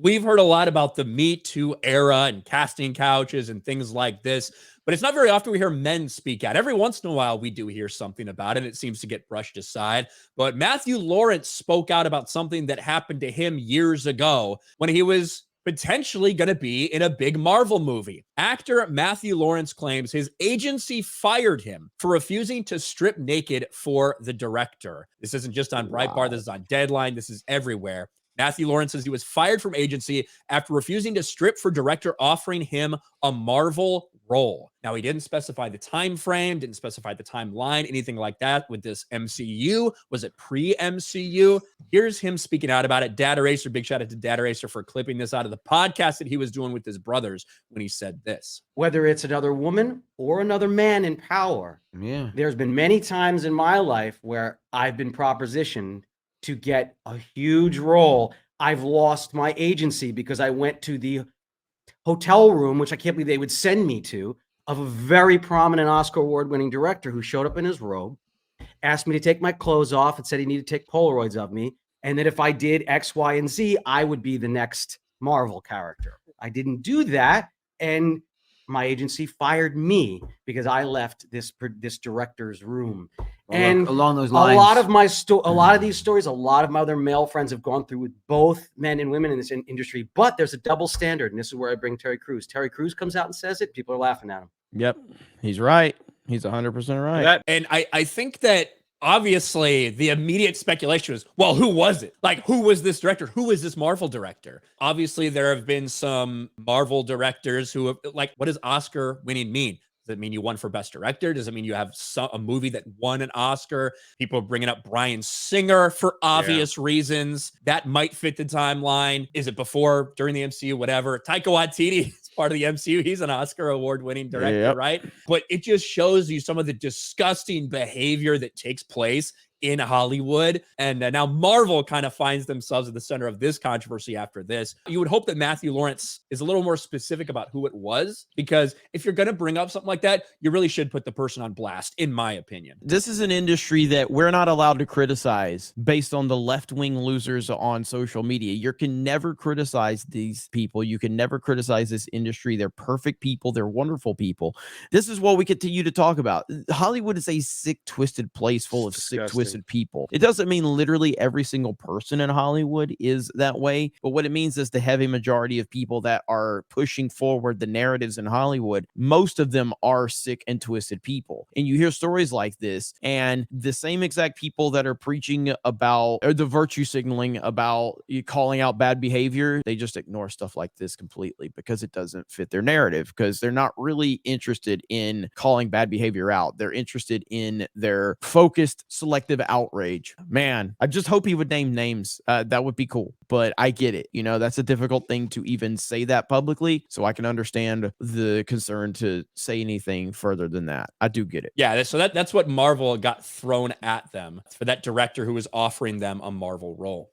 we've heard a lot about the Me Too era and casting couches and things like this, but it's not very often we hear men speak out. Every once in a while, we do hear something about it. It seems to get brushed aside. But Matthew Lawrence spoke out about something that happened to him years ago when he was potentially going to be in a big Marvel movie. Actor Matthew Lawrence claims his agency fired him for refusing to strip naked for the director. This isn't just on Breitbart. This is on Deadline. This is everywhere. Matthew Lawrence says he was fired from agency after refusing to strip for director offering him a Marvel role. Now, he didn't specify the time frame, didn't specify the timeline, anything like that with this MCU. Was it pre-MCU? Here's him speaking out about it. Dad Eraser, big shout out to Dad Eraser for clipping this out of the podcast that he was doing with his brothers when he said this. Whether it's another woman or another man in power, there's been many times in my life where I've been propositioned to get a huge role. I've lost my agency because I went to the hotel room, which I can't believe they would send me to, of a very prominent Oscar award-winning director who showed up in his robe, asked me to take my clothes off and said he needed to take Polaroids of me. And that if I did X, Y, and Z, I would be the next Marvel character. I didn't do that. And my agency fired me because I left this director's room. And along those lines, a lot of these stories, a lot of my other male friends have gone through with both men and women in this industry. But there's a double standard, and this is where I bring Terry Crews. Terry Crews comes out and says it. People are laughing at him. Yep, he's right. He's 100% right. And I think that obviously the immediate speculation was, well, who was it? Like, who was this director? Who is this Marvel director? Obviously, there have been some Marvel directors who have, like, what does Oscar winning mean? Does it mean you won for Best Director? Does it mean you have a movie that won an Oscar? People are bringing up Bryan Singer for obvious reasons. That might fit the timeline. Is it before, during the MCU, whatever? Taika Waititi is part of the MCU. He's an Oscar award-winning director, right? But it just shows you some of the disgusting behavior that takes place in Hollywood. And now Marvel kind of finds themselves at the center of this controversy after this. You would hope that Matthew Lawrence is a little more specific about who it was, because if you're going to bring up something like that, you really should put the person on blast, in my opinion. This is an industry that we're not allowed to criticize based on the left-wing losers on social media. You can never criticize these people. You can never criticize this industry. They're perfect people. They're wonderful people. This is what we continue to talk about. Hollywood is a sick, twisted place full of sick, twisted people. It doesn't mean literally every single person in Hollywood is that way, but what it means is the heavy majority of people that are pushing forward the narratives in Hollywood, most of them are sick and twisted people. And you hear stories like this, and the same exact people that are preaching about, or the virtue signaling about you calling out bad behavior, they just ignore stuff like this completely because it doesn't fit their narrative, because they're not really interested in calling bad behavior out. They're interested in their focused, selective outrage. Man, I just hope he would name names. That would be cool. But I get it. You know, that's a difficult thing to even say that publicly. So I can understand the concern to say anything further than that. I do get it. Yeah, so that's what Marvel got thrown at them for that director who was offering them a Marvel role.